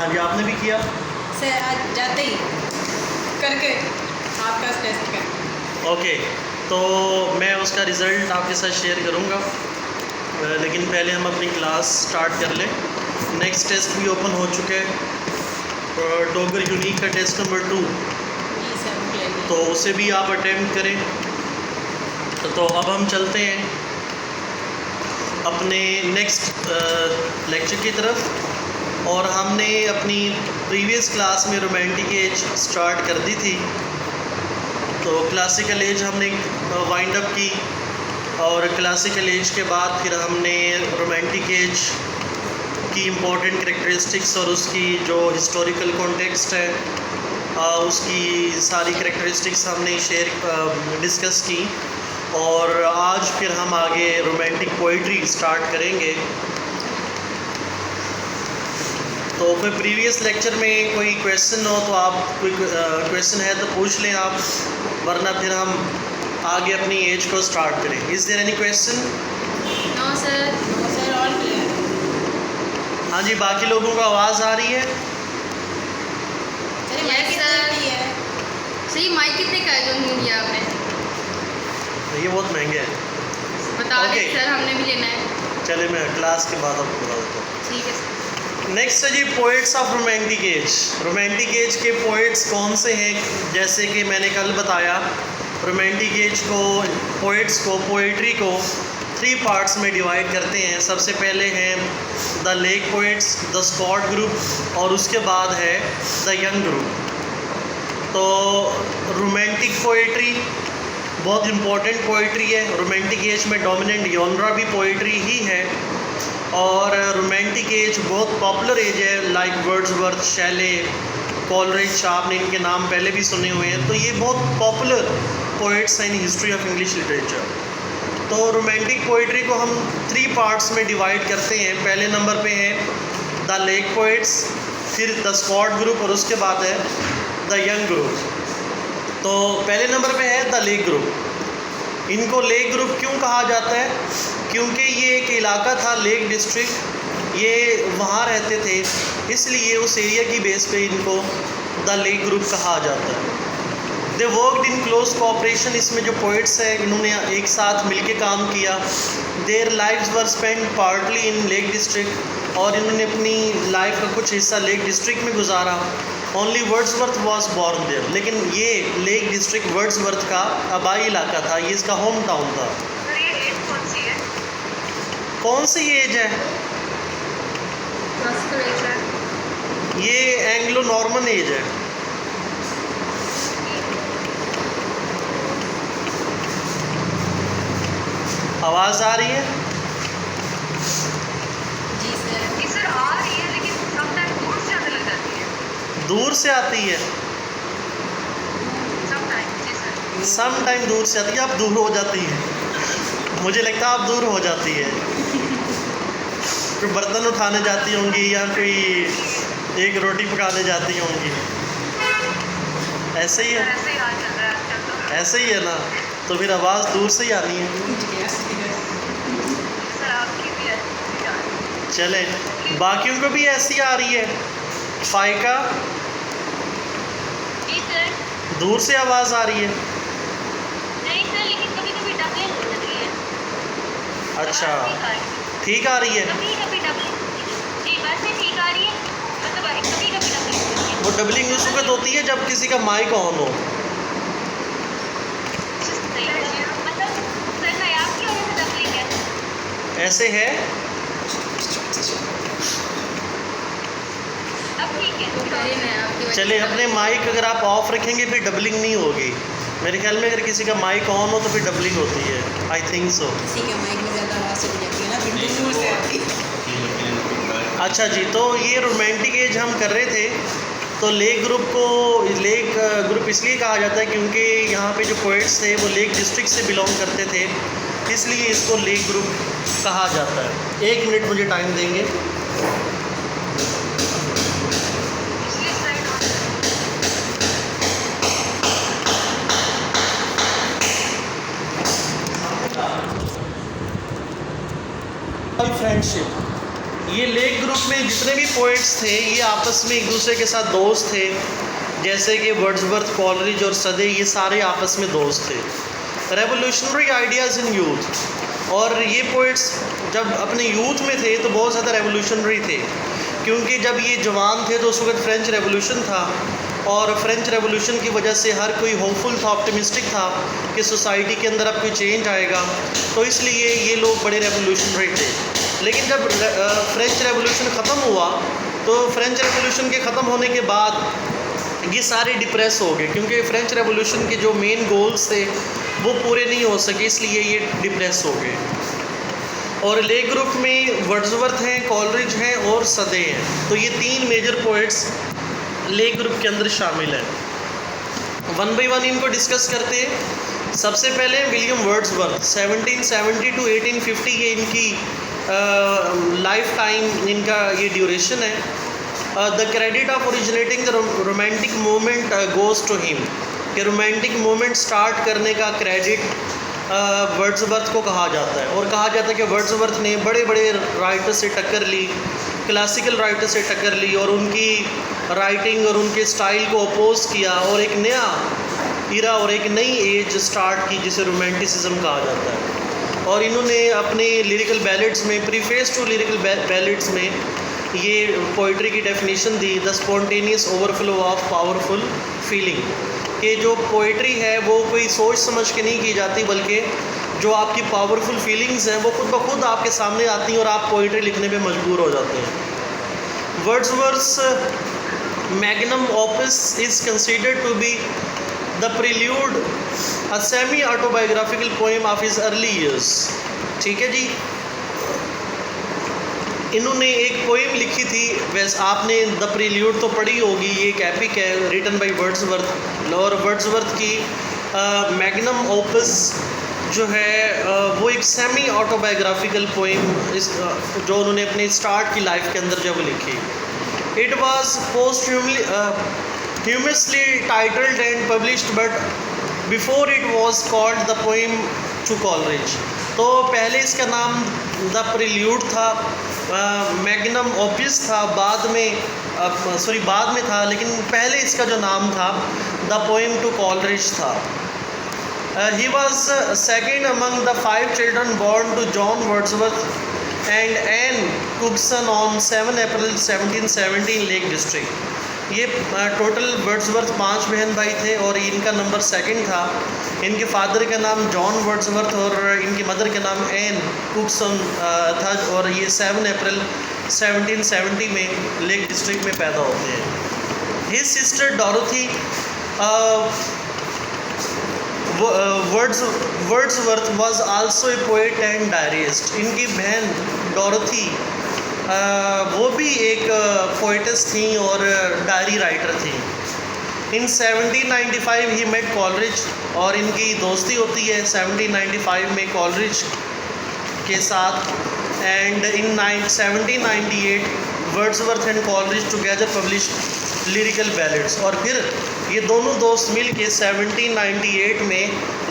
हाँ जी, आपने भी किया से आज जाते ही करके आपका टेस्ट कर। ओके, तो मैं उसका रिज़ल्ट आपके साथ शेयर करूँगा, लेकिन पहले हम अपनी क्लास स्टार्ट कर लें। नेक्स्ट टेस्ट भी ओपन हो चुका है, डोगर यूनिक का टेस्ट नंबर 2, जी सर, तो उसे भी आप अटेम्प्ट करें। तो अब हम चलते हैं अपने नेक्स्ट लेक्चर की तरफ। और हमने अपनी प्रीवियस क्लास में रोमांटिक एज स्टार्ट कर दी थी, तो क्लासिकल एज हमने वाइंड अप की, और क्लासिकल एज के बाद फिर हमने रोमांटिक एज की इम्पोर्टेंट कैरेक्टरिस्टिक्स और उसकी जो हिस्टोरिकल कॉन्टेक्स्ट है उसकी सारी कैरेक्टरिस्टिक्स हमने डिस्कस की। और आज फिर हम आगे रोमांटिक पोइट्री स्टार्ट करेंगे। तो कोई प्रीवियस लेक्चर में कोई क्वेश्चन हो तो आप, कोई क्वेश्चन है तो पूछ लें आप, वरना फिर हम आगे अपनी एज को स्टार्ट करें। Is there any question? No sir all clear. हाँ जी, बाकी लोगों को आवाज़ आ रही है? चलिए माइक कितने है? सही माइक कितने का है जो किया आपने? ये बहुत महंगे हैं। बता Okay. दें सर, हमने भी लेना है। चले, मैं क्लास के बाद आपको बता देता हूँ। ठीक है सर। नेक्स्ट है जी poets of romantic age. Romantic age के पोइट्स कौन से हैं? जैसे कि मैंने कल बताया, रोमांटिक एज को, पोइट्स को, पोइट्री को 3 पार्ट्स में डिवाइड करते हैं। सबसे पहले हैं the Lake poets, the Scott group, और उसके बाद है द यंग ग्रुप। तो रोमांटिक पोइट्री बहुत इम्पोर्टेंट पोइट्री है। रोमांटिक एज में डोमिनेंट जॉनरा भी पोइट्री ही है, और रोमांटिक एज बहुत पॉपुलर एज है, लाइक वर्ड्सवर्थ, शैले, कॉलरिज, आपने इनके नाम पहले भी सुने हुए हैं। तो ये बहुत पॉपुलर पोइट्स हैं in history of English literature. तो रोमांटिक पोइट्री को हम 3 पार्ट्स में डिवाइड करते हैं। पहले नंबर पे है द लेक पोइट्स, फिर द स्कॉट ग्रुप, और उसके बाद है द यंग ग्रुप। तो पहले नंबर पे है द लेक ग्रुप। इनको लेक ग्रुप क्यों कहा जाता है? क्योंकि ये एक इलाका था, लेक डिस्ट्रिक्ट, ये वहाँ रहते थे, इसलिए उस एरिया की बेस पे इनको द लेक ग्रुप कहा जाता है। They worked in close cooperation. इसमें जो पोइट्स हैं इन्होंने एक साथ मिलके काम किया। Their lives were spend partly in lake district, और इन्होंने अपनी लाइफ का कुछ हिस्सा लेक डिस्ट्रिक्ट में गुजारा। Only Wordsworth was born there, लेकिन ये लेक डिस्ट्रिक्ट वर्ड्सवर्थ का आबाई इलाका था, ये इसका होम टाउन था। सर ये एज कौन सी है? कौन सी एज है? क्लासिकल एज है। ये एंग्लो नॉर्मन एज है। आवाज़ आ रही है? जी सर। जी सर आ रही है, लेकिन समटाइम दूर से आने लग जाती है। दूर से आती है? समटाइम जी सर। सम टाइम दूर से आती है। आप दूर हो जाती है, मुझे लगता है आप दूर हो जाती है। कोई बर्तन उठाने जाती होंगी, या कोई एक रोटी पकाने जाती होंगी, ऐसे ही है? ऐसे ही हाल चल रहा है आजकल तो। ऐसे ही है ना, तो फिर आवाज़ दूर से ही आनी है। सर आपकी भी ऐसी आ रही है। चले, बाकियों को भी ऐसी आ रही है। फाइका, जी सर। दूर से आवाज़ आ रही है? नहीं सर, लेकिन कभी कभी डबलिंग हो जाती है। अच्छा, ठीक आ रही है। ठीक आ रही है। कभी कभी डबलिंग, जी वैसे ठीक आ रही है, मतलब कभी कभी डबलिंग होती है। वो डबलिंग उस वक्त होती है जब किसी का माइक ऑन हो। सही है जी। मतलब सर मैं आपकी वजह से डबलिंग है। ऐसे है? अब ठीक है। अरे मैं आपकी वजह चले, से- अपने माइक अगर आप ऑफ रखेंगे फिर डबलिंग नहीं होगी। मेरे ख्याल में अगर किसी का माइक ऑन हो तो फिर डबलिंग होती है, आई थिंक सो। किसी के माइक में ज़्यादा आवाज़ चली जाती है ना, फिर दूर से आती है। अच्छा जी, तो ये रोमांटिक एज हम कर रहे थे। तो लेक ग्रुप को लेक ग्रुप इसलिए कहा जाता है क्योंकि यहाँ पे जो पोइट्स थे वो लेक डिस्ट्रिक्ट से बिलोंग करते थे, इसलिए इसको लेक ग्रुप कहा जाता है। 1 मिनट मुझे टाइम देंगे। पिछली स्लाइड और फ्रेंडशिप, ये लेक ग्रुप में जितने भी पोइट्स थे ये आपस में एक दूसरे के साथ दोस्त थे, जैसे कि वर्ड्सवर्थ, कॉलरिज और सदे, ये सारे आपस में दोस्त थे। रेवोल्यूशनरी आइडियाज़ इन यूथ, और ये पोइट्स जब अपने यूथ में थे तो बहुत ज़्यादा रेवोल्यूशनरी थे, क्योंकि जब ये जवान थे तो उस वक्त फ्रेंच रेवोल्यूशन था, और फ्रेंच रेवोल्यूशन की वजह से हर कोई होपफुल था, ऑप्टिमिस्टिक था कि सोसाइटी के अंदर अब कोई चेंज आएगा, तो इसलिए ये लोग बड़े रेवोल्यूशनरी थे। लेकिन जब फ्रेंच रेवोल्यूशन ख़त्म हुआ तो फ्रेंच रेवोल्यूशन के ख़त्म होने के बाद ये सारे डिप्रेस हो गए, क्योंकि फ्रेंच रेवोल्यूशन के जो मेन गोल्स थे वो पूरे नहीं हो सके, इसलिए ये डिप्रेस हो गए। और ले ग्रुप में वर्ड्सवर्थ हैं, कॉलरिज हैं और सदे हैं, तो ये 3 मेजर पोइट्स ले ग्रुप के अंदर शामिल हैं। वन बाई वन इनको डिस्कस करते हैं। सबसे पहले विलियम वर्ड्सवर्थ, 1770 टू 1850 ये इनकी लाइफ टाइम, इनका ये ड्यूरेशन है। The credit of originating the romantic movement goes to him, कि रोमांटिक मूवमेंट स्टार्ट करने का क्रेडिट वर्ड्सवर्थ को कहा जाता है, और कहा जाता है कि वर्ड्सवर्थ ने बड़े बड़े राइटर से टक्कर ली, क्लासिकल राइटर से टक्कर ली, और उनकी राइटिंग और उनके स्टाइल को अपोज किया, और एक नया इरा और एक नई एज स्टार्ट की जिसे रोमांटिसिज्म कहा जाता है। और इन्होंने अपने लिरिकल बैलेड्स में, प्रीफेस टू लिरिकल बैलेड्स में ये पोइट्री की definition the, the spontaneous overflow of powerful feeling, कि जो पोइट्री है वो कोई सोच समझ के नहीं की जाती, बल्कि जो आपकी पावरफुल फीलिंग्स हैं वो खुद ब खुद आपके सामने आती हैं और आप पोइट्री लिखने पे मजबूर हो जाते हैं। Wordsworth magnum opus is considered to be the Prelude, a semi autobiographical poem of his early years. ठीक है जी, इन्होंने एक पोएम लिखी थी, वैसे आपने द प्रील्यूड तो पढ़ी होगी, ये एक एपिक है रिटन बाय वर्ड्सवर्थ, और वर्ड्सवर्थ की मैग्नम ओपस जो है वो एक सेमी ऑटोबायोग्राफिकल पोएम जो उन्होंने अपने स्टार्ट की लाइफ के अंदर जब लिखी। It was posthumously titled and published, but before it was called the poem to Coleridge। तो पहले इसका नाम द प्रील्यूड था, मैग्नम ओपस था, बाद में था, लेकिन पहले इसका जो नाम था द पोएम टू कॉलरिज था। He was second among the 5 children born to John Wordsworth and Anne Cookson on 7 April 1770 in Lake District। ये टोटल वर्ड्सवर्थ 5 बहन भाई थे और इनका नंबर 2 था। इनके फादर का नाम जॉन वर्ड्सवर्थ और इनकी मदर का नाम एन कुकसन था, और ये 7 अप्रैल 1770 में लेक डिस्ट्रिक्ट में पैदा होते हैं। His sister Dorothy Wordsworth was also a poet and diarist. इनकी बहन डॉरोथी वो भी एक पोइटस थी और डायरी राइटर थी। इन 1795 ही मेट कॉलरिज, और इनकी दोस्ती होती है 1795 में कॉलरिज के साथ। And in 1798 Wordsworth and Coleridge together publish lyrical ballads, और फिर ये दोनों दोस्त मिल के 1798 में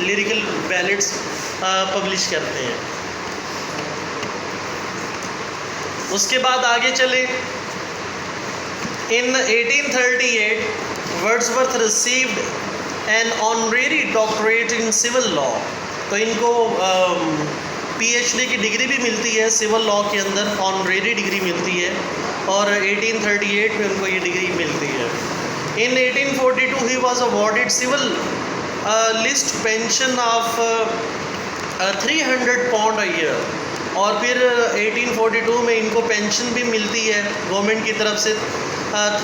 लिरिकल बैलेड्स पब्लिश करते हैं। उसके बाद आगे चले, in 1838 Wordsworth received an honorary doctorate in civil law. तो इनको PhD की डिग्री भी मिलती है सिविल लॉ के अंदर, ऑनरेरी डिग्री मिलती है, और 1838 में उनको ये डिग्री मिलती है। In 1842 he was awarded civil list pension of 300 pound a year, और फिर 1842 में इनको पेंशन भी मिलती है गवर्नमेंट की तरफ से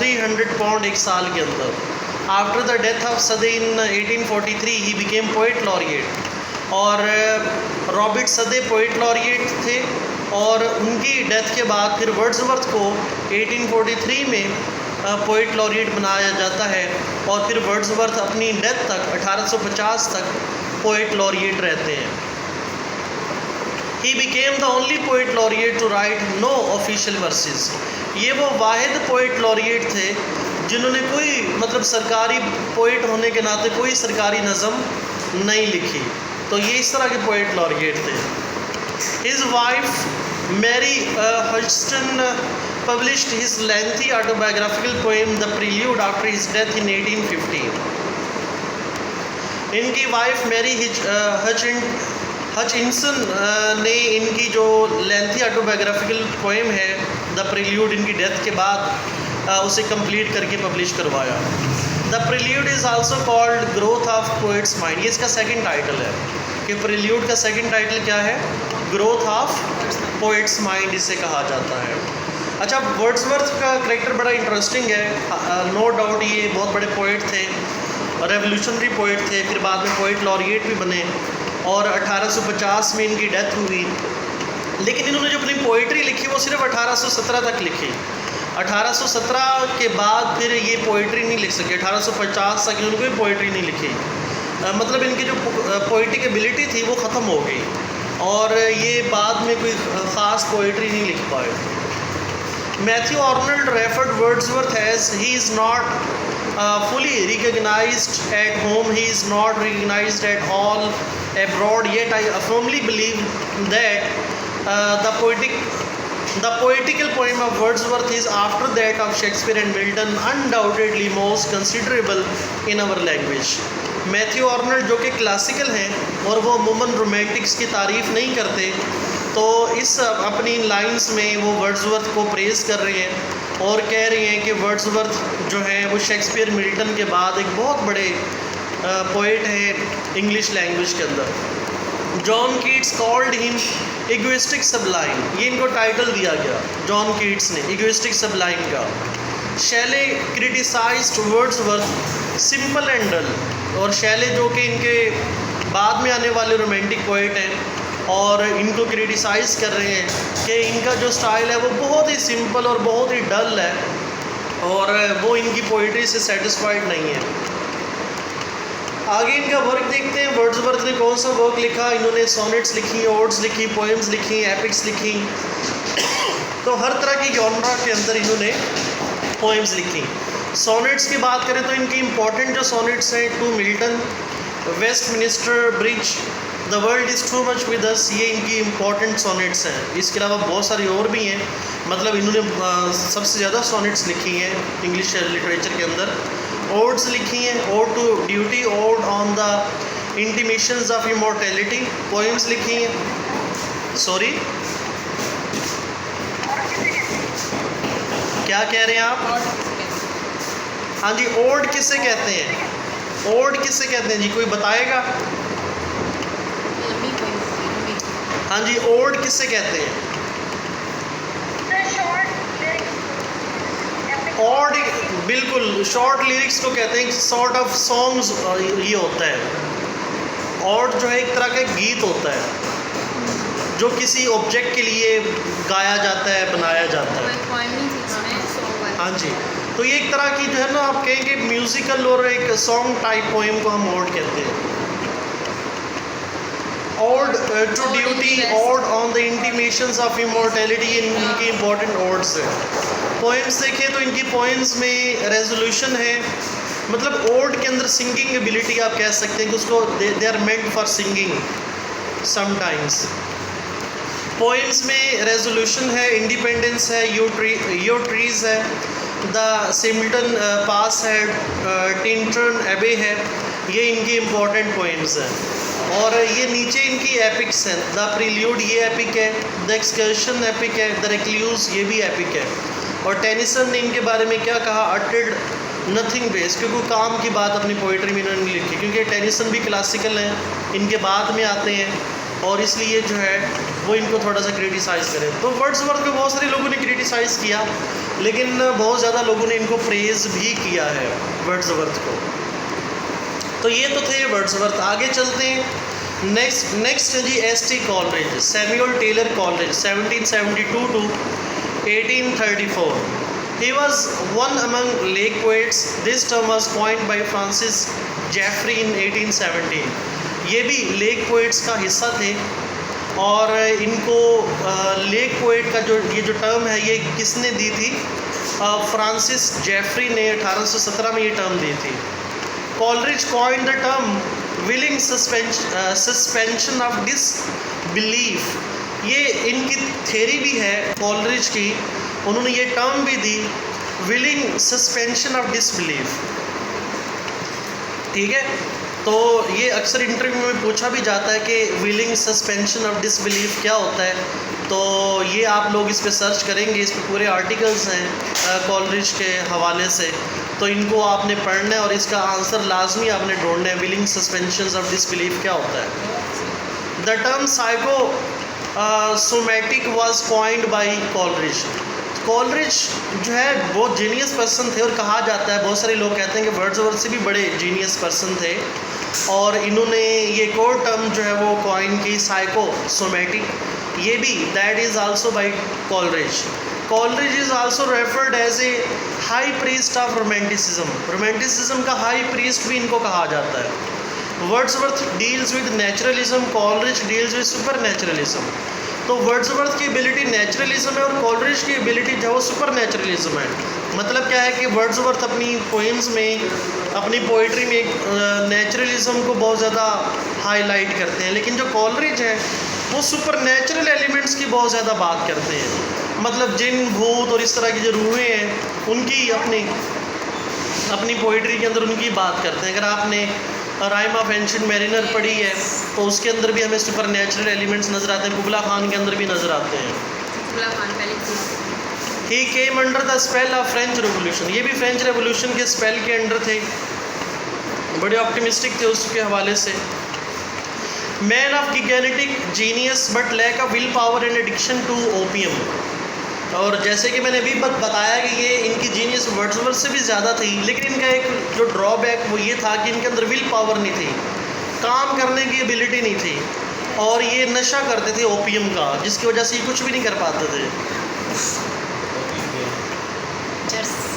300 पाउंड एक साल के अंदर। After the death of Southey in 1843 he became poet laureate, और रॉबर्ट सदे पोइट लॉरिएट थे, और उनकी डेथ के बाद फिर वर्ड्सवर्थ को 1843 में पोइट लॉरिएट बनाया जाता है, और फिर वर्ड्सवर्थ अपनी डेथ तक 1850 तक पोइट लॉरिएट रहते हैं। He became the only poet laureate to write no official verses। ये वो वाहिद पोइट लॉरिएट थे जिन्होंने कोई मतलब सरकारी पोइट होने के नाते कोई सरकारी नज़म नहीं लिखी, तो ये इस तरह के पोइट लॉरिएट थे। His wife Mary Hodgson published his lengthy autobiographical poem The Prelude after his death in 1815. इनकी वाइफ मैरी हचिनसन ने इनकी जो लेंथी ऑटोबायोग्राफिकल पोएम है द प्रील्यूड इनकी डेथ के बाद उसे कंप्लीट करके पब्लिश करवाया। The prelude is also called growth of poets mind, ये इसका सेकंड टाइटल है कि प्रील्यूड का सेकंड टाइटल क्या है, ग्रोथ ऑफ पोइट्स माइंड इसे कहा जाता है। अच्छा, वर्ड्सवर्थ का करेक्टर बड़ा इंटरेस्टिंग है, नो डाउट ये बहुत बड़े पोइट थे, रेवोल्यूशनरी पोइट थे, फिर बाद में पोइट लॉरिएट भी बने और 1850 में इनकी डेथ हुई। लेकिन इन्होंने जो अपनी पोइट्री लिखी वो सिर्फ 1817 तक लिखी। 1817 के बाद फिर ये पोइट्री नहीं लिख सके, 1850 तक इन्होंने कोई पोइट्री नहीं लिखी। मतलब इनकी जो पोइटिक एबिलिटी थी वो ख़त्म हो गई और ये बाद में कोई ख़ास पोइट्री नहीं लिख पाए। Matthew Arnold referred Wordsworth as he is not fully recognized at home, he is not recognized at all abroad, yet I firmly believe that the poetical poem of Wordsworth is, after that of Shakespeare and Milton, undoubtedly most considerable in our language. Matthew Arnold जो कि classical हैं और वो अमूमन Romantics की तारीफ़ नहीं करते, तो इस अपनी लाइंस में वो वर्ड्सवर्थ को प्रेज़ कर रहे हैं और कह रही हैं कि वर्ड्सवर्थ जो है वो शेक्सपियर मिल्टन के बाद एक बहुत बड़े पोइट हैं इंग्लिश लैंग्वेज के अंदर। John Keats called him egoistic sublime, ये इनको टाइटल दिया गया जॉन कीट्स ने इगोइस्टिक सबलाइन का। Shelley criticised Wordsworth simple and dull, और शैले जो कि इनके बाद में आने वाले रोमांटिक पोइट हैं और इनको क्रिटिसाइज़ कर रहे हैं कि इनका जो स्टाइल है वो बहुत ही सिंपल और बहुत ही डल है और वो इनकी पोइट्री से सेटिस्फाइड नहीं है। आगे इनका वर्क देखते हैं, वर्ड्सवर्थ ने कौन सा वर्क लिखा। इन्होंने सोनेट्स लिखी, ओड्स लिखी, पोएम्स लिखी, एपिक्स लिखी, तो हर तरह की जॉनरा के अंदर इन्होंने पोएम्स लिखी। सोनेट्स की बात करें तो इनकी इम्पॉर्टेंट जो सोनेट्स हैं, to Milton, Westminster Bridge, the world is too much with us, ये इनकी इम्पॉर्टेंट सोनेट्स हैं। इसके अलावा बहुत सारी और भी हैं, मतलब इन्होंने सबसे ज़्यादा सोनेट्स लिखी हैं इंग्लिश लिटरेचर के अंदर। ओड्स लिखी हैं, ode to duty, ode on the intimations of immortality, poems लिखी हैं। सॉरी, क्या कह रहे हैं आप? हाँ जी, ओड किसे कहते हैं? ओड किसे कहते हैं जी, कोई बताएगा? हाँ जी, ओड किसे कहते हैं? ओड बिल्कुल शॉर्ट लिरिक्स को कहते हैं, सॉर्ट ऑफ सॉन्ग्स ये होता है। ओड जो है एक तरह का गीत होता है जो किसी ऑब्जेक्ट के लिए गाया जाता है, बनाया जाता है। हाँ जी, तो ये एक तरह की जो है ना, आप कहेंगे म्यूज़िकल और एक सॉन्ग टाइप पोएम को हम ओड कहते हैं। Ode to duty, ode on the intimations of immortality, इनकी इंपॉर्टेंट ओड्स है। पोएम्स देखें तो इनकी पोएम्स में रेजोल्यूशन है, मतलब ओड के अंदर सिंगिंग एबिलिटी आप कह सकते हैं कि उसको they are meant for singing sometimes. Poems में रेजोल्यूशन है, इंडिपेंडेंस है, यो ट्रीज है, द सिम्टन पास है, टिंटन एबे है, ये इनकी इम्पॉर्टेंट पोएम्स हैं। और ये नीचे इनकी एपिक्स हैं, द प्रील्यूड ये एपिक है, द एक्सकर्शन एपिक है, द रिक्लूज ये भी एपिक है। और टेनिसन ने इनके बारे में क्या कहा, अटेड नथिंग बेस, क्योंकि काम की बात अपनी पोइट्री में इन्होंने लिखी, क्योंकि टेनिसन भी क्लासिकल हैं, इनके बाद में आते हैं और इसलिए जो है वो इनको थोड़ा सा क्रिटिसाइज़ करें। तो वर्ड्सवर्थ को बहुत सारे लोगों ने क्रिटिसाइज़ किया, लेकिन बहुत ज़्यादा लोगों ने इनको प्रेज़ भी किया है वर्ड्सवर्थ को। तो ये तो थे वर्ड्सवर्थ। आगे चलते हैं, नेक्स्ट है जी S T. Coleridge, Samuel Taylor Coleridge, 1772 to 1834। He was one among lake poets. This term was coined by Francis Jeffrey in 1817. ये भी लेक पोइट्स का हिस्सा थे और इनको लेक पोइट का ये जो टर्म है ये किसने दी थी? फ्रांसिस जेफरी ने 1817 में ये टर्म दी थी। Coleridge coined the term willing suspension of disbelief. ये इनकी थ्योरी भी है कॉलरिज की उन्होंने ये टर्म भी दी, विलिंग सस्पेंशन ऑफ डिसबिलीफ। ठीक है, तो ये अक्सर इंटरव्यू में पूछा भी जाता है कि विलिंग सस्पेंशन ऑफ डिसबिलीफ क्या होता है। तो ये आप लोग इस पे सर्च करेंगे, इस पे पूरे आर्टिकल्स हैं कॉलरिज के हवाले से, तो इनको आपने पढ़ना है और इसका आंसर लाजमी आपने ढूंढना है, विलिंग सस्पेंशन ऑफ डिसबिलीफ क्या होता है। The term psycho somatic was coined by Coleridge. Coleridge जो है बहुत जीनियस पर्सन थे और कहा जाता है, बहुत सारे लोग कहते हैं कि वर्ड्सवर्थ से भी बड़े जीनियस पर्सन थे, और इन्होंने ये एक और टर्म जो है वो कॉइन की, साइको सोमैटिक, ये भी that is also by Coleridge. Coleridge is also referred as a high priest of romanticism. Romanticism का हाई प्रीस्ट भी इनको कहा जाता है। Wordsworth deals with naturalism, Coleridge deals with super naturalism. तो वर्ड्सवर्थ की एबिलिटी नेचुरलिज्म है और कॉलरिज की एबिलिटी जो है वो सुपर नेचुरलिज्म है। मतलब क्या है कि वर्ड्सवर्थ अपनी पोइम्स में, अपनी पोइट्री में नेचुरलिज्म को बहुत ज़्यादा हाईलाइट करते हैं, लेकिन जो कॉलरिज है वो सुपर नेचुरल एलिमेंट्स की बहुत ज़्यादा बात करते हैं। मतलब जिन, भूत और इस तरह की जो रूहें हैं उनकी अपनी पोइट्री के अंदर उनकी बात करते हैं। अगर आपने राइम ऑफ एंशिएंट मैरिनर पढ़ी है तो उसके अंदर भी हमें सुपर नेचुरल एलिमेंट्स नज़र आते हैं, कुबला खान के अंदर भी नज़र आते हैं। कुबला खान पहले ही came under the spell of French revolution. ये भी फ्रेंच रेवोल्यूशन के स्पेल के अंडर थे, बड़े ऑप्टिमिस्टिक थे उसके हवाले से। Man of gigantic genius but lack of will power and addiction to opium. और जैसे कि मैंने अभी बताया कि ये इनकी जीनियस वर्ड्सवर्थ से भी ज़्यादा थी, लेकिन इनका एक जो ड्रॉबैक वो ये था कि इनके अंदर विल पावर नहीं थी, काम करने की एबिलिटी नहीं थी, और ये नशा करते थे ओपियम का, जिसकी वजह से ये कुछ भी नहीं कर पाते थे।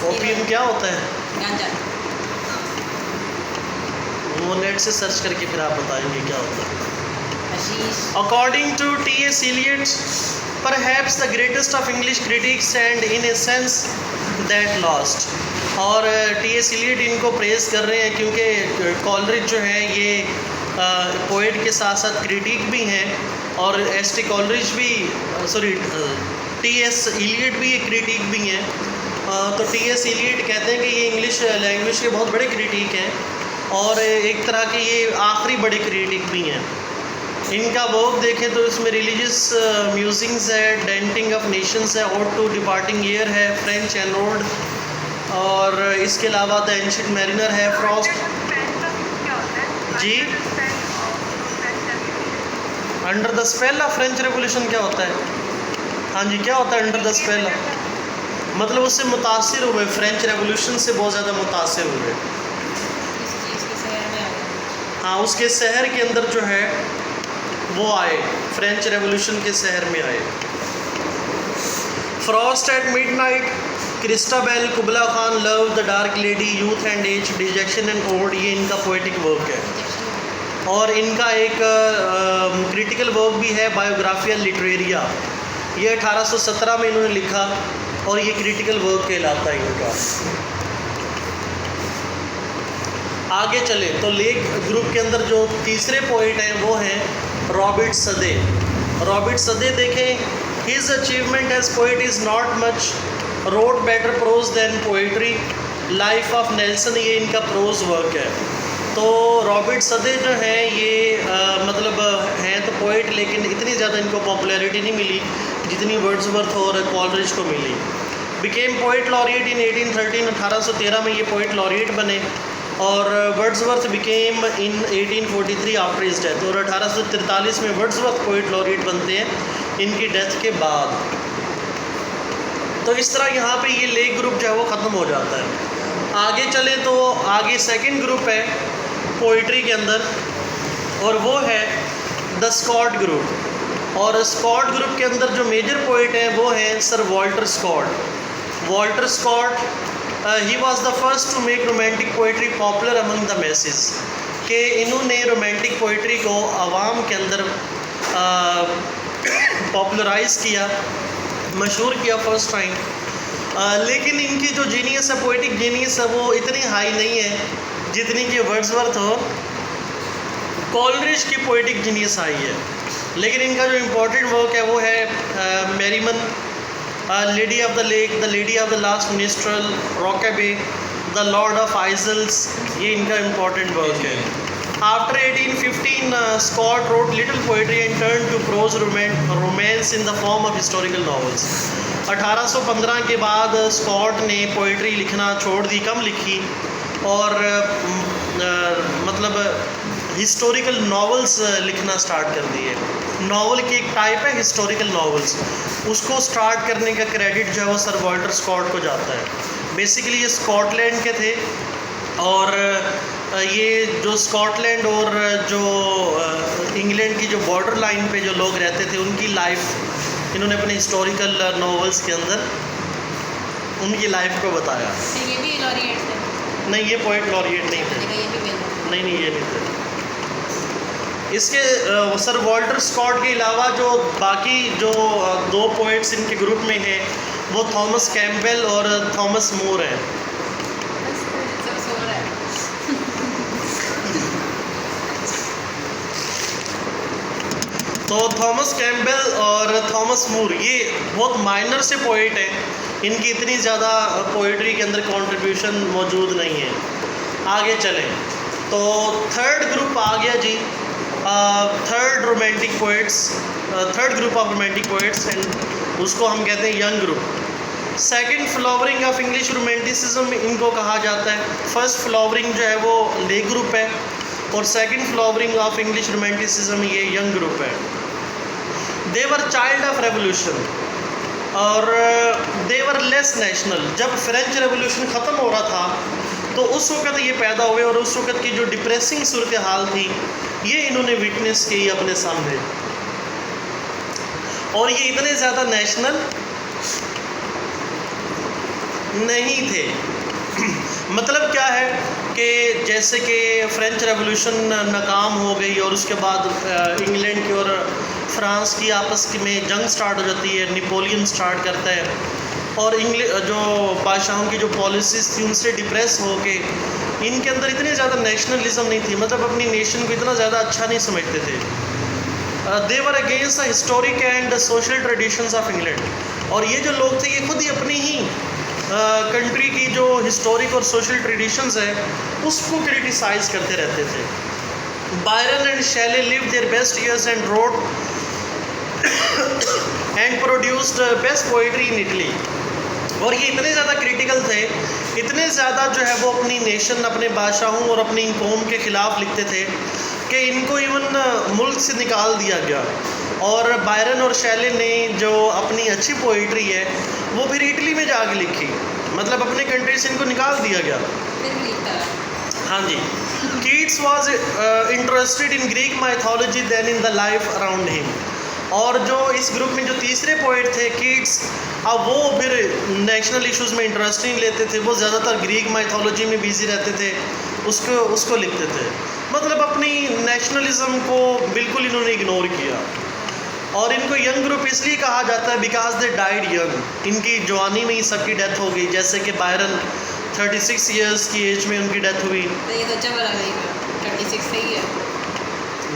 ओपियम क्या होता है? गांजा। वो नेट से सर्च करके फिर आप बताएंगे क्या होता है। Hashish. According to T.S. Eliot, perhaps the greatest of English critics and in a sense that lost। और T.S. Eliot इनको प्रेस कर रहे हैं क्योंकि कॉलरिज जो है ये पोएट के साथ साथ क्रिटिक भी हैं, और एस.टी. कॉलरिज भी T.S. Eliot भी एक क्रिटिक भी हैं। तो T.S. Eliot कहते हैं कि ये इंग्लिश लैंग्वेज के बहुत बड़े क्रिटिक हैं और एक तरह के ये आखिरी बड़े क्रिटिक भी हैं। इनका वर्क देखें तो इसमें रिलीजियस म्यूजिंग्स है, डेंटिंग ऑफ नेशंस है, ओड टू डिपार्टिंग ईयर है, फ्रेंच एंड रोड, और इसके अलावा द एंशिएंट मैरिनर है, फ्रॉस्ट। जी, under the spell of French revolution क्या होता है? हाँ जी, क्या होता है अंडर द स्पेल? मतलब उससे मुतासिर हुए, फ्रेंच रेवोल्यूशन से बहुत ज़्यादा मुतासिर हुए। किस चीज़ के शहर में आए? हाँ, उसके शहर के अंदर जो है वो आए, फ्रेंच रेवोल्यूशन के शहर में आए। Frost at midnight, Christabel, Kubla Khan, love, the dark lady, youth and age, dejection and ode, ये इनका पोएटिक वर्क है। और इनका एक क्रिटिकल वर्क भी है, बायोग्राफिया लिटरेरिया, ये 1817 में इन्होंने लिखा और ये क्रिटिकल वर्क कहलाता है इनका। आगे चले तो लेक ग्रुप के अंदर जो तीसरे पोइट हैं वो हैं रॉबर्ट सदे। रॉबर्ट सदे देखें, his achievement as poet is not much, wrote better prose than poetry, life of Nelson, ये इनका प्रोज वर्क है। तो रॉबर्ट सदे जो हैं ये मतलब हैं तो पोइट, लेकिन इतनी ज़्यादा इनको पॉपुलैरिटी नहीं मिली जितनी वर्ड्सवर्थ और कॉलरिज को मिली। बिकेम पोइट लॉरिएट इन 1813, 1813 में ये पोइट लॉरिएट बने, और वर्ड्सवर्थ बिकेम इन 1843 आफ्टर हिज डेथ, और 1843 में वर्ड्सवर्थ पोइट लॉरिएट बनते हैं इनकी डेथ के बाद। तो इस तरह यहाँ पे ये लेक ग्रुप जो है वो ख़त्म हो जाता है। आगे चले तो आगे सेकंड ग्रुप है पोइट्री के अंदर, और वो है द स्कॉट ग्रुप। और स्कॉट ग्रुप के अंदर जो मेजर पोइट हैं वो हैं sir Walter Scott. Walter Scott he was the first to make romantic poetry popular among the masses, कि इन्होंने रोमांटिक पोइट्री को आवाम के अंदर पॉपुलराइज़ किया, मशहूर किया फर्स्ट टाइम। लेकिन इनकी जो जीनियस है, पोइटिक जीनियस है, वो इतनी हाई नहीं है जितनी कि वर्ड्सवर्थ हो। कॉलरिज की पोइटिक जीनियस हाई है, लेकिन इनका जो इम्पोर्टेंट वर्क है वो है Marmion, lady of the lake, the lady of the last minstrel, Rokeby, the lord of isles, ये इनका इम्पॉर्टेंट वर्क है। After 1815 Scott wrote little poetry and turn to prose romance in the form of historical novels. 1815 के बाद Scott ने poetry लिखना छोड़ दी, कम लिखी, और मतलब हिस्टोरिकल नॉवेल्स लिखना स्टार्ट कर दिए। नॉवल की एक टाइप है हिस्टोरिकल नॉवेल्स, उसको स्टार्ट करने का क्रेडिट जो है वो सर वॉल्टर स्कॉट को जाता है। बेसिकली ये स्कॉटलैंड के थे, और ये जो स्कॉटलैंड और जो इंग्लैंड की जो बॉर्डर लाइन पे जो लोग रहते थे उनकी लाइफ इन्होंने अपने हिस्टोरिकल नॉवेल्स के अंदर उनकी लाइफ को बताया। तो ये भी लॉरिएट थे? नहीं, ये पोइट लॉरिएट नहीं थे। मैंने कहा ये भी मेल। नहीं, ये नहीं थे। इसके सर वॉल्टर स्कॉट के अलावा जो बाकी जो दो पोइट्स इनके ग्रुप में हैं वो थॉमस कैम्पबेल और थॉमस मोर हैं। सब सो रहा है। तो थॉमस कैम्पबेल और थॉमस मूर ये बहुत माइनर से पोइट हैं, इनकी इतनी ज़्यादा पोइट्री के अंदर कंट्रीब्यूशन मौजूद नहीं है। आगे चलें तो थर्ड ग्रुप आ गया जी, third romantic poets, third group of romantic poets, and उसको हम कहते हैं young group. Second flowering of English romanticism इनको कहा जाता है। फर्स्ट फ्लावरिंग जो है वो ले ग्रुप है, और second flowering of English romanticism ये यंग ग्रुप है। दे वर चाइल्ड ऑफ रेवोल्यूशन और दे वर लेस नेशनल। जब फ्रेंच रेवोल्यूशन ख़त्म हो रहा था तो उस वक़्त ये पैदा हुए, और उस वक़्त की जो डिप्रेसिंग सूरत हाल थी ये इन्होंने विटनेस की अपने सामने, और ये इतने ज़्यादा नेशनल नहीं थे। मतलब क्या है कि जैसे कि फ्रेंच रेवोल्यूशन नाकाम हो गई और उसके बाद इंग्लैंड की और फ्रांस की आपस में जंग स्टार्ट हो जाती है, नेपोलियन स्टार्ट करता है, और जो बादशाहों की जो पॉलिसीज़ थी उनसे डिप्रेस हो के इनके अंदर इतनी ज़्यादा नेशनलिज्म नहीं थी, मतलब अपनी नेशन को इतना ज़्यादा अच्छा नहीं समझते थे। They were against the historic and social traditions of England. और ये जो लोग थे ये खुद ही अपनी ही कंट्री की जो हिस्टोरिक और सोशल ट्रेडिशंस है उसको क्रिटिसाइज़ करते रहते थे। Byron and Shelley live their best years and wrote and produced best poetry in Italy. और ये इतने ज़्यादा क्रिटिकल थे, इतने ज़्यादा जो है वो अपनी नेशन, अपने बादशाहों और अपनी कौम के ख़िलाफ़ लिखते थे कि इनको इवन मुल्क से निकाल दिया गया। और बायरन और शैले ने जो अपनी अच्छी पोइट्री है वो फिर इटली में जाके लिखी, मतलब अपने कंट्री से इनको निकाल दिया गया। फिर भी लिखता रहा। हाँ जी। Keats was interested in Greek mythology than in the life around him. और जो इस ग्रुप में जो तीसरे पोइट थे कीट्स, अब वो फिर नेशनल इश्यूज़ में इंटरेस्ट नहीं लेते थे, वो ज़्यादातर ग्रीक माइथोलॉजी में बिजी रहते थे, उसको लिखते थे। मतलब अपनी नेशनलिज्म को बिल्कुल इन्होंने इग्नोर किया। और इनको यंग ग्रुप इसलिए कहा जाता है बिकॉज दे डाइड यंग। इनकी जवानी में ही सबकी डेथ हो गई, जैसे कि बायरन 36 ईयर्स की एज में उनकी डेथ हुई। तो ये तो अच्छा बना देगा, 36 सही है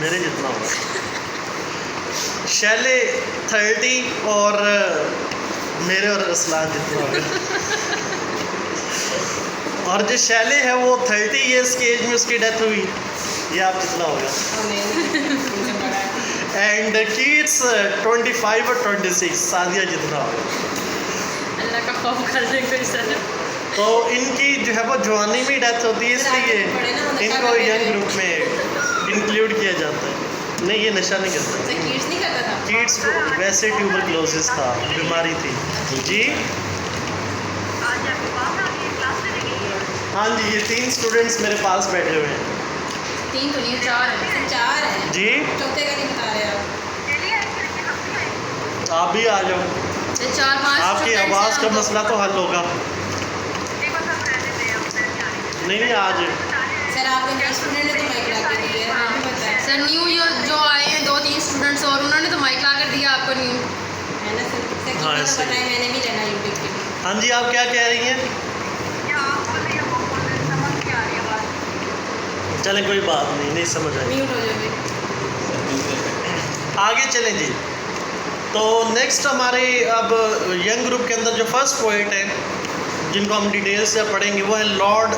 मेरे जितना होगा। शैले 30 और मेरे और असलान जितना होगा। और जो शैले है वो 30 ईयर्स की एज में उसकी डेथ हुई, ये आप जितना होगा। और नहीं बड़ा है। एंड कीट्स 25 और 26, सादिया जितना होगा। अल्लाह का खौफ कर दे कोई सर। तो इनकी जो है वो जवानी में डेथ होती है, इसलिए इनको यंग ग्रुप में इंक्लूड किया जाता है। नहीं, ये नशा नहीं करता। सर कीट्स नहीं करता था? कीट्स को वैसे ट्यूबरक्लोसिस था, बीमारी थी जी। आज आपके पास आ गई क्लास में लगी। हाँ जी, ये 3 स्टूडेंट्स मेरे पास बैठे हुए हैं 3 तो नहीं 4 है। सर 4 है जी। चौथे का नहीं बता रहे आप। चलिए आइए, हम भी आएंगे। आप भी आ जाओ, ये 4-5 आपकी आवाज़ का मसला तो हल होगा। देखो सब रहने दे, हम नहीं आ रहे। नहीं आज सर आपके नए स्टूडेंट ने तो माइक ला के दी है, हमें पता है। सर न्यू जो आए हैं 2-3 स्टूडेंट्स और उन्होंने तो माइक ला कर दिया आपको न्यू। है ना सर? सर हाँ, कितने ऐसे। तो बताया, मैंने भी लेना यूट्यूब के लिए। हाँ जी, आप क्या कह रही हैं? या आप बोल रही हैं, वो बोल रहे हैं, समझ नहीं आ रही आवाज़। चलें कोई बात नहीं, नहीं समझ आई। म्यूट हो जाओगे। आगे चलें जी। तो नेक्स्ट हमारे अब यंग ग्रुप के अंदर जो फर्स्ट पोइट है जिनको हम डिटेल से पढ़ेंगे वो है lord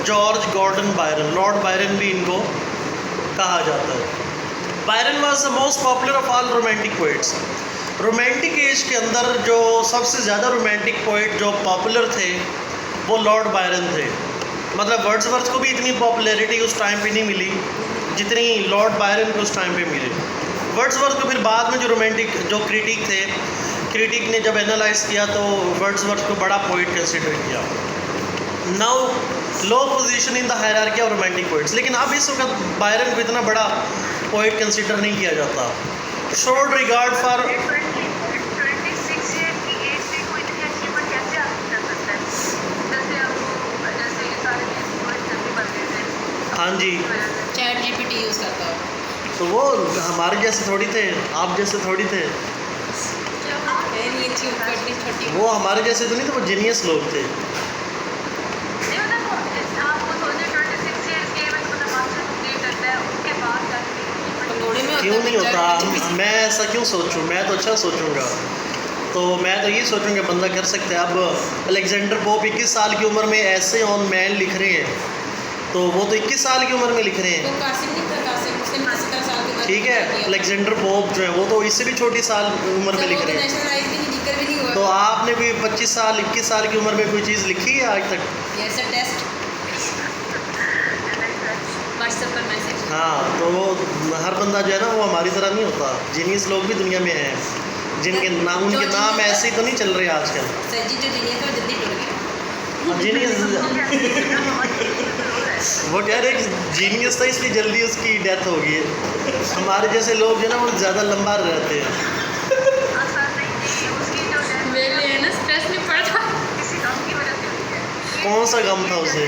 George Gordon Byron. Lord Byron भी इनको कहा जाता है। Byron was the most popular of all romantic poets. Romantic age के अंदर जो सबसे ज़्यादा रोमांटिक पोइट जो पॉपुलर थे वो लॉर्ड बायरन थे। मतलब वर्ड्सवर्थ को भी इतनी पॉपुलैरिटी उस टाइम पे नहीं मिली जितनी लॉर्ड बायरन को उस टाइम पे मिली। वर्ड्सवर्थ को फिर बाद में जो रोमांटिक जो क्रिटिक थे, क्रिटिक ने जब एनालाइज किया तो वर्ड्सवर्थ को बड़ा पोइट कंसिडर किया। Now low position in the hierarchy of romantic poets. लेकिन अब इस वक्त बायरन को इतना बड़ा पोइट कंसिडर नहीं किया जाता। शोड रिगार्ड फॉर 26 ईयर की एज में कोई इतनी अचीवमेंट कैसे हासिल कर सकता है? जैसे अब जैसे ये सारे पोइट जल्दी बनते थे। हाँ जी, चैट जीपीटी यूज़ करता हो। तो वो हमारे जैसे थोड़ी थे, आप जैसे थोड़ी थे। नहीं अच्छी ऊपर इतनी छोटी। वो हमारे जैसे तो नहीं थे, वो जीनियस लोग थे। नहीं मतलब आपको सोचे 26 ईयर की एज में मतलब मास्टर कंप्लीट करता है उसके बाद जाके पंगोड़े में क्यों नहीं होता होता? मैं ऐसा क्यों सोचूं? मैं तो अच्छा सोचूंगा। तो मैं तो ये सोचूंगा बंदा कर सकता है। अब अलेक्जेंडर पोप 21 साल की उम्र में ऐसे ऑन मैन लिख रहे हैं, तो वो तो 21 साल की उम्र में लिख रहे तो हैं। कासिम नहीं था, कासिम उसने 17 साल की उम्र ठीक है, अलेक्जेंडर पोप जो है वो तो इससे भी छोटी साल उम्र में लिख रहे हैं। नेशनलाइज भी नहीं लिखकर भी नहीं हुआ। तो आपने कोई 25 साल 21 साल की उम्र में कोई चीज़ लिखी है आज तक? ये सब टेस्ट व्हाट्सएप पर मैसेज। हाँ, तो वो हर बंदा जो है ना वो हमारी तरह नहीं होता। जीनियस लोग भी दुनिया में हैं जिनके नाम, उनके नाम ऐसे ही तो नहीं चल रहे आजकल। सर जी जो जीनियस है वो जल्दी टूट गया। जीनियस वो कह रहे कि जीनियस था इसलिए जल्दी उसकी डेथ हो गई है। हमारे जैसे लोग जो है ना वो ज़्यादा लंबा रहते हैं। आसान नहीं थी उसकी जो है मेरे लिए ना स्ट्रेस नहीं पड़ता। किसी काम की वजह से हुई है। कौन सा गम था उसे?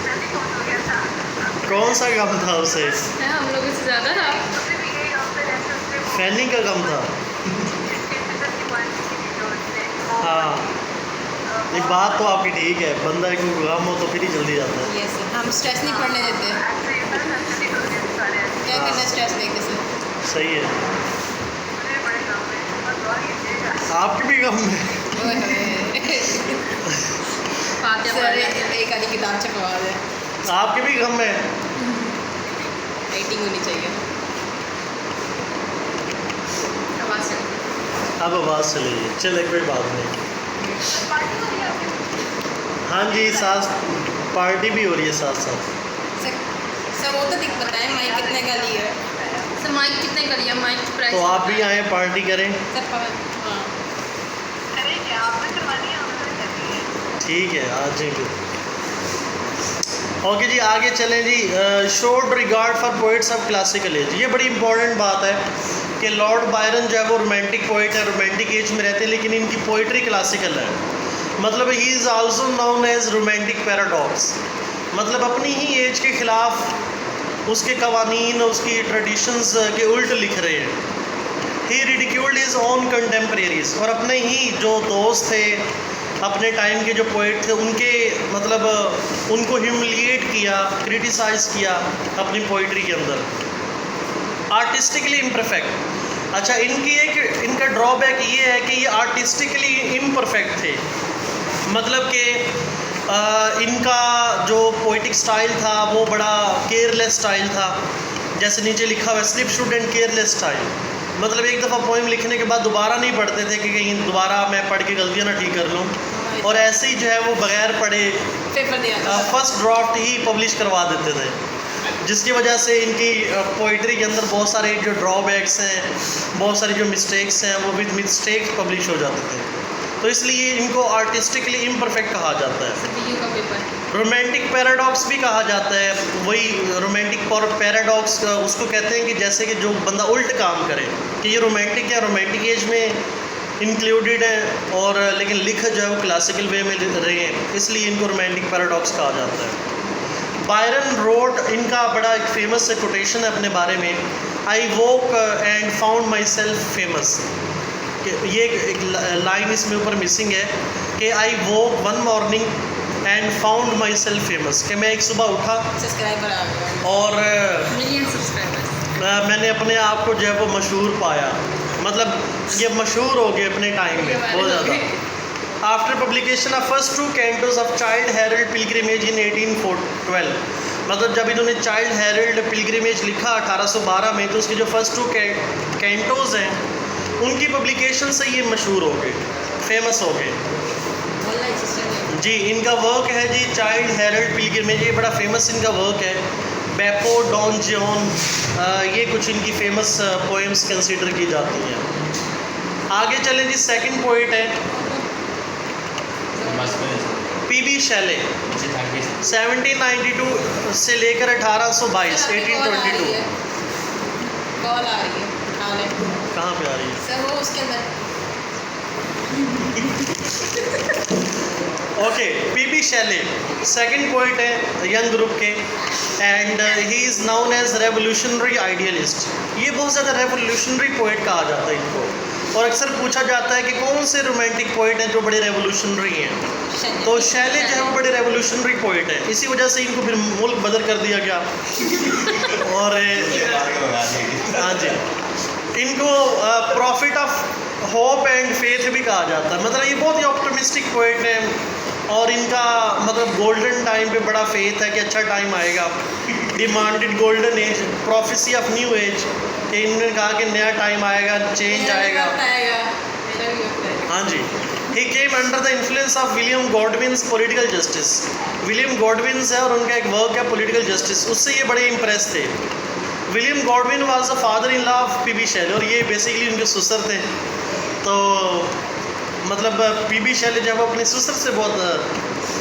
जल्दी कौन हो गया था? कौन सा गम था उसे? है हम लोगों से ज़्यादा था। उसे भी यही ऑफर है उससे फैनी का गम था। हाँ, एक बात तो आपकी ठीक है, बंदा को गम हो तो फिर ही जल्दी जाता है। यस हम स्ट्रेस नहीं पड़ने देते। क्या करना स्ट्रेस लेके से? सही है। आपके भी गम है? ओए होए। फातिहा सर पढ़ लेते एक आधी किताब छपवा दे। आपके भी गम है? राइटिंग होनी चाहिए। आवाज़ से। अब आवाज़ चली गई, चले कोई बात नहीं। हाँ जी, साथ पार्टी भी हो रही है साथ साथ। सर वो तो दिख बताएं माइक कितने का लिया है। सर माइक कितने का लिया? माइक की प्राइस तो आप भी आए पार्टी करें। सर हाँ ठीक है, आ जाएंगे। ओके जी, आगे चलें जी। Showed regard for poets of classical age. ये बड़ी इंपॉर्टेंट बात है कि लॉर्ड बायरन जो है वो रोमांटिक पोइट है, रोमांटिक एज में रहते हैं, लेकिन इनकी पोइट्री क्लासिकल है। मतलब he is also known as romantic paradox. मतलब अपनी ही एज के ख़िलाफ़ उसके कवानीन, उसकी ट्रेडिशंस के उल्ट लिख रहे हैं। ही रिडिक्यूल्ड हिज ओन कंटेम्प्रेरीज। और अपने ही जो दोस्त थे, अपने टाइम के जो पोइट थे, उनके मतलब उनको ह्यूमिलिएट किया, क्रिटिसाइज़ किया अपनी पोइट्री के अंदर। Artistically imperfect. अच्छा, इनका ड्रॉबैक ये है कि ये आर्टिस्टिकली इम्परफेक्ट थे। मतलब कि इनका जो पोइटिक स्टाइल था वो बड़ा केयरलेस स्टाइल था। जैसे नीचे लिखा हुआ है, स्लिप स्टूडेंट केयरलेस स्टाइल। मतलब एक दफ़ा पोइम लिखने के बाद दोबारा नहीं पढ़ते थे कि कहीं दोबारा मैं पढ़ के गलतियाँ ना ठीक कर लूँ। और ऐसे ही जो है वो बगैर पढ़े पेपर दिया फर्स्ट ड्राफ्ट ही पब्लिश करवा देते थे, जिसकी वजह से इनकी पोइट्री के अंदर बहुत सारे जो ड्रॉबैक्स हैं, बहुत सारी जो मिस्टेक्स हैं, वो विद मिस्टेक्स पब्लिश हो जाते थे। तो इसलिए इनको आर्टिस्टिकली इम्परफेक्ट कहा जाता है। सीपीयू का पेपर। रोमांटिक पैराडॉक्स भी कहा जाता है। वही रोमांटिक पैराडॉक्स उसको कहते हैं कि जैसे कि जो बंदा उल्ट काम करे, कि ये रोमांटिक है, रोमांटिक एज में इंक्लूडेड है, और लेकिन लिख जो है वो क्लासिकल वे में रहे हैं, इसलिए इनको रोमांटिक पैराडॉक्स कहा जाता है। बायरन रोड, इनका बड़ा एक फेमस कोटेशन है अपने बारे में, I woke and found myself famous. ये एक लाइन इसमें ऊपर मिसिंग है कि I woke one morning and found myself famous, कि मैं एक सुबह उठा सब्सक्राइबर आ गया और मिलियन सब्सक्राइबर्स। मैंने अपने आप को जो है वो मशहूर पाया। मतलब ये मशहूर हो गए अपने टाइम में बहुत ज़्यादा। After publication of first 2 cantos of Childe Harold pilgrimage in 1812, मतलब जब इन्होंने चाइल्ड हेरल्ड पिलग्रिमेज लिखा 1812 में, तो उसके जो फर्स्ट 2 कैंटोज हैं उनकी पब्लिकेशन से ये मशहूर हो गए, फेमस हो गए। जी, इनका वर्क है जी चाइल्ड हेरल्ड पिलग्रिमेज, ये बड़ा फेमस इनका वर्क है। बेपो डॉन जॉन, ये कुछ इनकी फेमस पोएम्स कंसीडर की जाती हैं। आगे चलें जी, सेकंड पोइट है पीबी शैले, 1792 से लेकर 1822, 1822। कॉल आ रही है, हाल है कहाँ पे आ रही है? सर, वो उसके अंदर। Okay, P B Shelley second poet है यंग ग्रुप के, and he is known as revolutionary idealist. ये बहुत ज़्यादा रेवोल्यूशनरी पोइट कहा जाता है इनको, और अक्सर पूछा जाता है कि कौन से रोमांटिक पोइट हैं जो बड़े रेवोल्यूशनरी हैं। तो शैले जो है वो बड़े रेवोल्यूशनरी पोइट है, इसी वजह से इनको फिर मुल्क बदल कर दिया गया। और हाँ जी, इनको profit of hope and faith भी कहा जाता है, मतलब ये बहुत ही ऑप्टिमिस्टिक पोइट है, और इनका मतलब गोल्डन टाइम पे बड़ा फेथ है कि अच्छा टाइम आएगा। Demanded golden age, prophecy of new age, कि इन्होंने कहा कि नया टाइम आएगा, चेंज आएगा। हाँ जी, he came under the influence of William Godwin's political justice. William Godwin's है और उनका एक वर्क है पॉलिटिकल जस्टिस, उससे ये बड़े इम्प्रेस थे। William Godwin was the father in law of PB Shelley, और ये बेसिकली उनके ससुर थे। तो मतलब पीबी शैले जब अपने ससुर से बहुत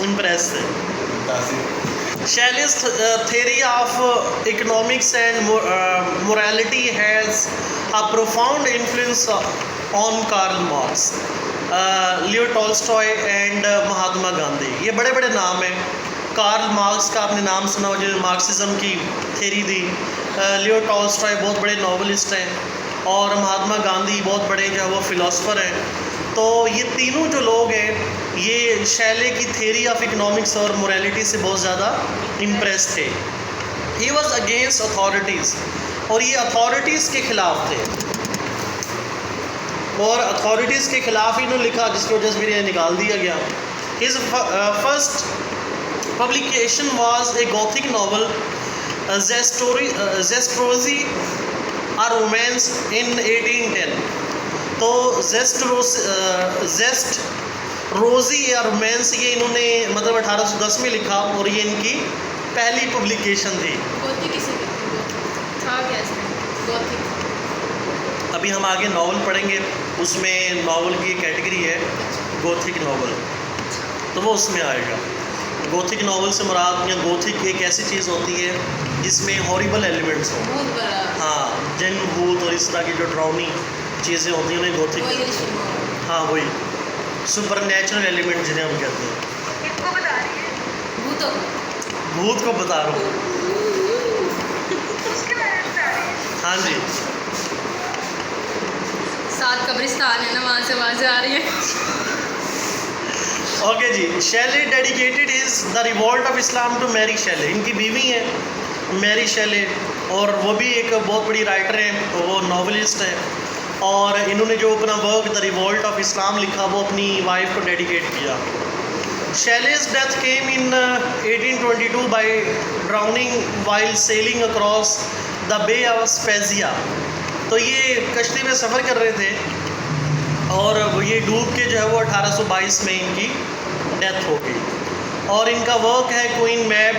इम्प्रेस थे। Shelley's theory of economics and morality has a profound influence on Karl Marx, Leo Tolstoy and Mahatma Gandhi. ये बड़े बड़े नाम हैं। कार्ल मार्क्स का आपने नाम सुना हो, जो मार्क्सिज्म की थेरी दी। लियो टॉल्स्टॉय बहुत बड़े नॉवलिस्ट हैं, और महात्मा गांधी बहुत बड़े जो है वो फ़िलासफ़र हैं। तो ये तीनों जो लोग हैं ये शैले की थेरी ऑफ इकोनॉमिक्स और मोरालिटी से बहुत ज़्यादा इम्प्रेस थे। ही वॉज अगेंस्ट अथॉरिटीज़, और ये अथॉरिटीज़ के ख़िलाफ़ थे, और अथॉरिटीज़ के ख़िलाफ़ इन्होंने लिखा, जिसकी वजह से फिर ये निकाल दिया गया। His first publication was a gothic novel Zastrozzi a romance in 1810। तो जेस्ट रोज़ी या रोमांस ये इन्होंने मतलब 1810 में लिखा, और ये इनकी पहली पब्लिकेशन थी। अभी हम आगे नावल पढ़ेंगे, उसमें नावल की कैटेगरी है गोथिक नावल, तो वो उसमें आएगा। गोथिक नावल से मुराद या गोथिक एक ऐसी चीज़ होती है जिसमें हॉरिबल एलिमेंट्स हो, हाँ, जिन भूत और इस तरह की जो ड्राउनी चीज़ें होती हैं उन्हें गोथिक, हाँ वही सुपर नेचुरल एलिमेंट जिन्हें हम कहते हैं। किसको बता रही है? भूत को बता रहा हूँ। उसके बारे में बता रही है? हाँ जी, सात कब्रिस्तान है ना, वहाँ से आवाज़ आ रही है। ओके जी। Shelley dedicated is the revolt of Islam to Mary Shelley. इनकी बीवी है मैरी शैले, और वो भी एक बहुत बड़ी राइटर हैं, वो नॉवलिस्ट हैं, और इन्होंने जो अपना work the revolt of Islam लिखा वो अपनी वाइफ को डेडिकेट किया। Shelley's death came in 1822 by drowning while sailing across the bay of Spezia. तो ये कश्ती में सफ़र कर रहे थे, और ये डूब के जो है वो 1822 में इनकी डेथ हो गई। और इनका वर्क है क्वीन मैब,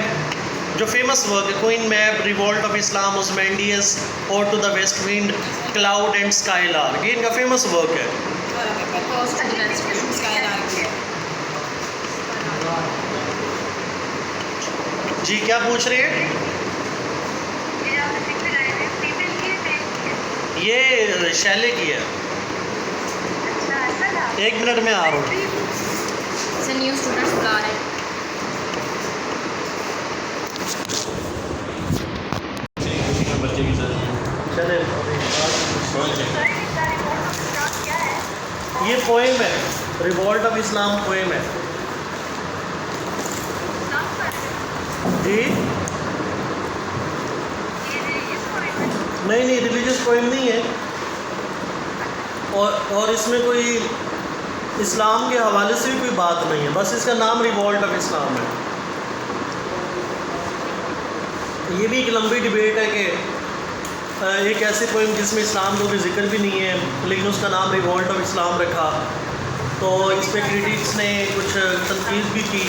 जो फेमस वर्क है queen Mab, revolt of Islam, Ozymandias, और to the west wind, cloud and skylark, ये इनका फेमस वर्क है। जी क्या पूछ रहे हैं? ये जो आपने लिख के लाए थे, फीमेल की है, मेल की है? ये शैले की है। अच्छा, ऐसा था। 1 मिनट में आ रहा हूँ। से न्यू स्टूडेंट्स बुला रहे हैं। चले, सर, इसका रिपोर्ट ऑफ इस्लाम क्या है? ये पोएम है, रिवॉल्ट ऑफ इस्लाम पोएम है नाम पर है? जी। ये रिलीजियस पोएम है? नहीं, रिलीजियस पोएम नहीं है। और इसमें कोई इस्लाम के हवाले से भी कोई बात नहीं है, बस इसका नाम रिवॉल्ट ऑफ इस्लाम है। ये भी एक लंबी डिबेट है कि एक ऐसे पोइम जिसमें इस्लाम का कोई जिक्र भी नहीं है लेकिन उसका नाम रिवॉल्ट ऑफ इस्लाम रखा, तो इस पर क्रिटिक्स ने कुछ तनकीद भी की।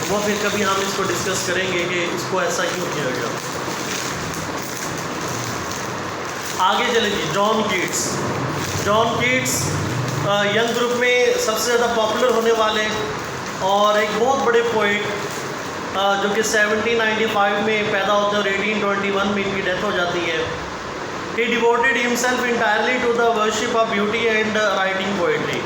वो फिर कभी हम इसको डिस्कस करेंगे कि इसको ऐसा क्यों किया गया। आगे चले जी, जॉन कीट्स यंग ग्रुप में सबसे ज़्यादा पॉपुलर होने वाले और एक बहुत बड़े पोइट जो कि 1795 में पैदा होते हैं और 1821 में इनकी डेथ हो जाती है। He devoted himself entirely to the worship of beauty and writing poetry.